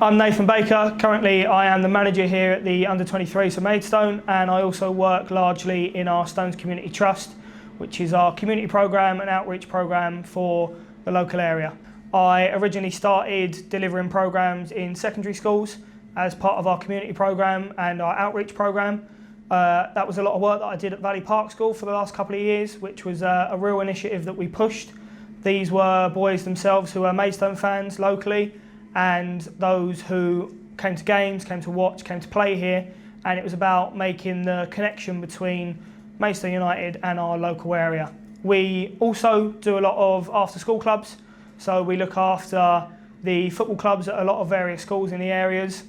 I'm Nathan Baker. Currently I am the manager here at the under-23s for Maidstone, and I also work largely in our Stones Community Trust, which is our community programme and outreach programme for the local area. I originally started delivering programmes in secondary schools as part of our community programme and our outreach programme. That was a lot of work that I did at Valley Park School for the last couple of years, which was a real initiative that we pushed. These were boys themselves who are Maidstone fans locally, and those who came to games, came to watch, came to play here, and it was about making the connection between Maidstone United and our local area. We also do a lot of after school clubs, so we look after the football clubs at a lot of various schools in the areas,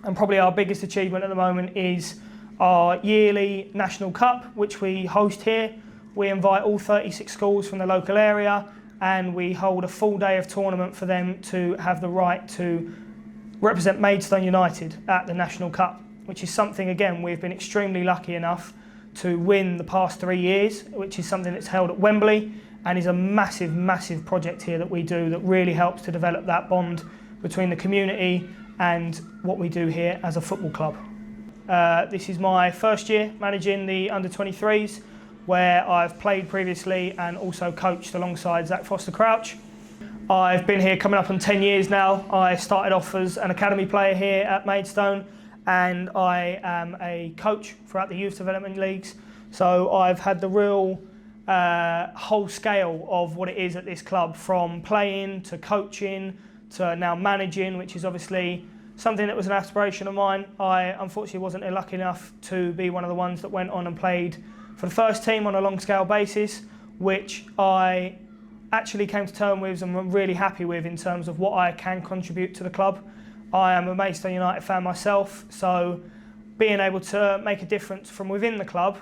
and probably our biggest achievement at the moment is our yearly National Cup, which we host here. We invite all 36 schools from the local area, and we hold a full day of tournament for them to have the right to represent Maidstone United at the National Cup, which is something, again, we've been extremely lucky enough to win the past 3 years, which is something that's held at Wembley and is a massive, massive project here that we do that really helps to develop that bond between the community and what we do here as a football club. This is my first year managing the under-23s, where I've played previously and also coached alongside Zach Foster-Crouch. I've been here coming up on 10 years now. I started off as an academy player here at Maidstone, and I am a coach throughout the youth development leagues. So I've had the real whole scale of what it is at this club, from playing to coaching to now managing, which is obviously something that was an aspiration of mine. I unfortunately wasn't lucky enough to be one of the ones that went on and played for the first team on a long scale basis, which I actually came to terms with and I'm really happy with in terms of what I can contribute to the club. I am a Maidstone United fan myself, so being able to make a difference from within the club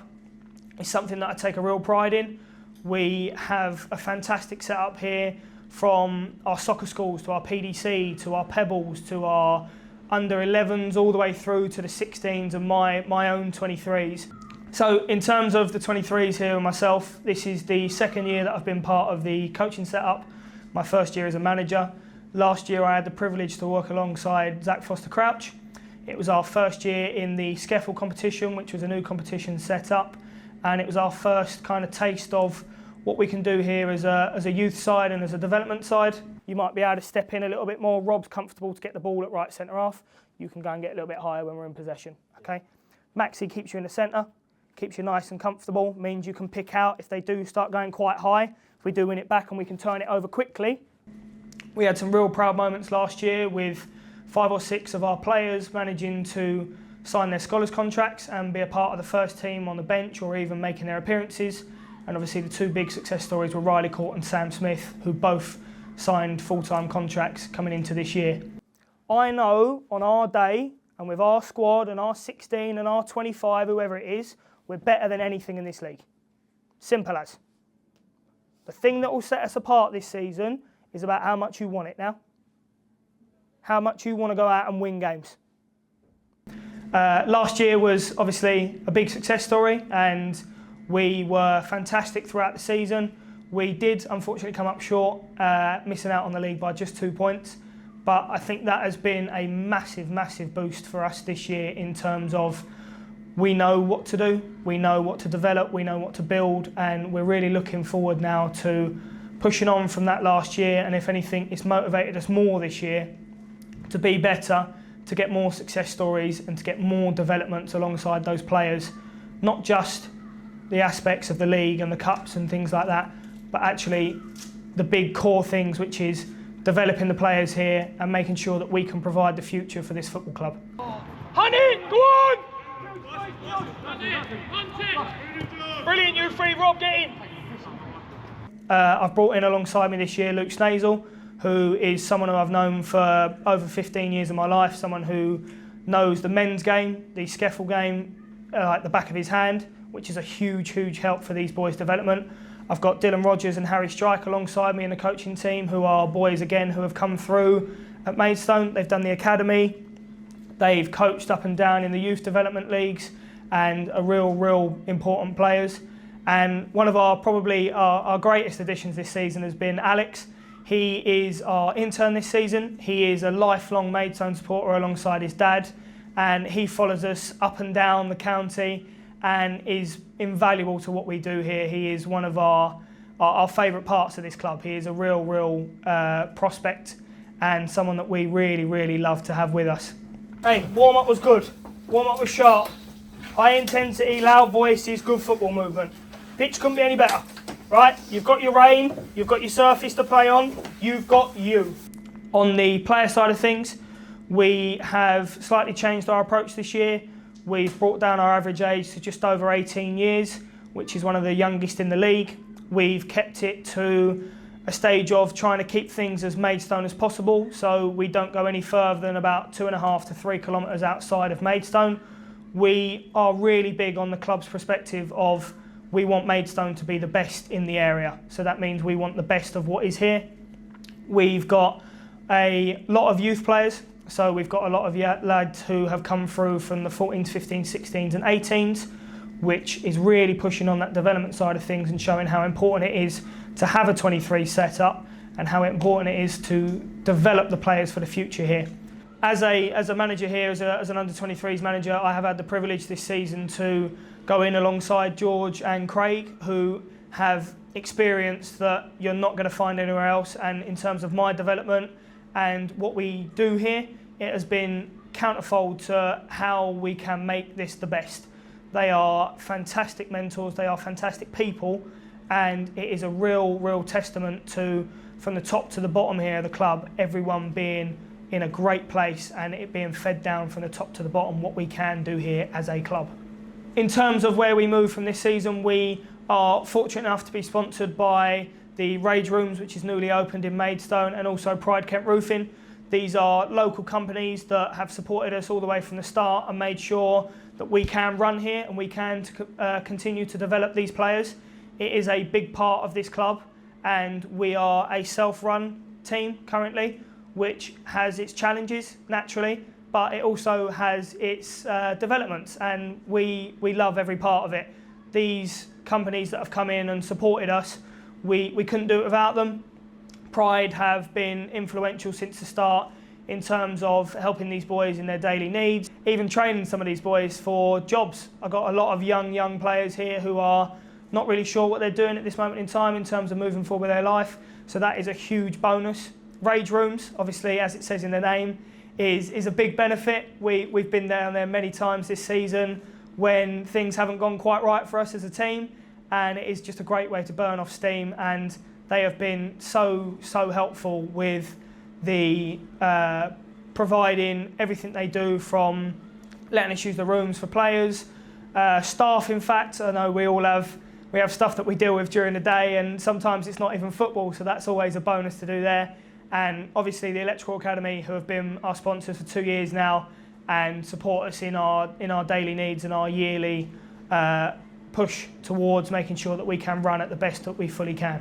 is something that I take a real pride in. We have a fantastic setup here, from our soccer schools to our PDC to our Pebbles to our under 11s all the way through to the 16s and my own 23s. So in terms of the 23s here and myself, this is the second year that I've been part of the coaching setup. My first year as a manager. Last year I had the privilege to work alongside Zach Foster-Crouch. It was our first year in the Sceffel competition, which was a new competition set up, and it was our first kind of taste of what we can do here as a youth side and as a development side. You might be able to step in a little bit more. Rob's comfortable to get the ball at right centre half. You can go and get a little bit higher when we're in possession. Okay. Maxi keeps you in the centre. Keeps you nice and comfortable, means you can pick out if they do start going quite high. If we do win it back and we can turn it over quickly. We had some real proud moments last year with 5 or 6 of our players managing to sign their scholars contracts and be a part of the first team on the bench or even making their appearances. And obviously the 2 big success stories were Riley Court and Sam Smith, who both signed full-time contracts coming into this year. I know on our day and with our squad and our 16 and our 25, whoever it is, we're better than anything in this league. Simple as. The thing that will set us apart this season is about how much you want it now. How much you want to go out and win games. Last year was obviously a big success story, and we were fantastic throughout the season. We did unfortunately come up short, missing out on the league by just 2 points. But I think that has been a massive, massive boost for us this year in terms of we know what to do, we know what to develop, we know what to build, and we're really looking forward now to pushing on from that last year. And if anything, it's motivated us more this year to be better, to get more success stories and to get more developments alongside those players. Not just the aspects of the league and the cups and things like that, but actually the big core things, which is developing the players here and making sure that we can provide the future for this football club. Honey, go on! Brilliant, you 3, Rob, get in! I've brought in alongside me this year Luke Snazel, who is someone who I've known for over 15 years of my life, someone who knows the men's game, the Sceffel game, like the back of his hand, which is a huge, huge help for these boys' development. I've got Dylan Rogers and Harry Strike alongside me in the coaching team, who are boys again who have come through at Maidstone. They've done the academy, they've coached up and down in the youth development leagues, and are real important players. And one of our probably our greatest additions this season has been Alex. He is our intern this season. He is a lifelong Maidstone supporter alongside his dad, and he follows us up and down the county and is invaluable to what we do here. He is one of our favourite parts of this club. He is a real prospect and someone that we really love to have with us. Hey, warm-up was good. Warm-up was sharp. High intensity, loud voices, good football movement. Pitch couldn't be any better, right? You've got your rain, you've got your surface to play on, you've got you. On the player side of things, we have slightly changed our approach this year. We've brought down our average age to just over 18 years, which is one of the youngest in the league. We've kept it to a stage of trying to keep things as Maidstone as possible, so we don't go any further than about 2.5 to 3 kilometres outside of Maidstone. We are really big on the club's perspective of we want Maidstone to be the best in the area, so that means we want the best of what is here. We've got a lot of youth players, so we've got a lot of lads who have come through from the 14s, 15s, 16s and 18s, which is really pushing on that development side of things and showing how important it is to have a 23 set up and how important it is to develop the players for the future here. As a manager here, as an under-23s manager, I have had the privilege this season to go in alongside George and Craig, who have experience that you're not going to find anywhere else. And in terms of my development and what we do here, it has been counterfold to how we can make this the best. They are fantastic mentors, they are fantastic people, and it is a real testament to, from the top to the bottom here, the club, everyone being in a great place and it being fed down from the top to the bottom what we can do here as a club. In terms of where we move from this season, we are fortunate enough to be sponsored by the Rage Rooms, which is newly opened in Maidstone, and also Pride Kent Roofing. These are local companies that have supported us all the way from the start and made sure that we can run here and we can continue to develop these players. It is a big part of this club, and we are a self-run team currently, which has its challenges naturally, but it also has its developments, and we love every part of it. These companies that have come in and supported us, we couldn't do it without them. Pride have been influential since the start in terms of helping these boys in their daily needs, even training some of these boys for jobs. I've got a lot of young players here who are not really sure what they're doing at this moment in time in terms of moving forward with their life, so that is a huge bonus. Rage Rooms, obviously, as it says in the name, is a big benefit. We've been down there many times this season when things haven't gone quite right for us as a team, and it is just a great way to burn off steam, and they have been so helpful with the providing everything they do, from letting us use the rooms for players, staff. In fact, I know we have stuff that we deal with during the day, and sometimes it's not even football, so that's always a bonus to do there. And obviously the Electrical Academy, who have been our sponsors for 2 years now and support us in our daily needs and our yearly push towards making sure that we can run at the best that we fully can.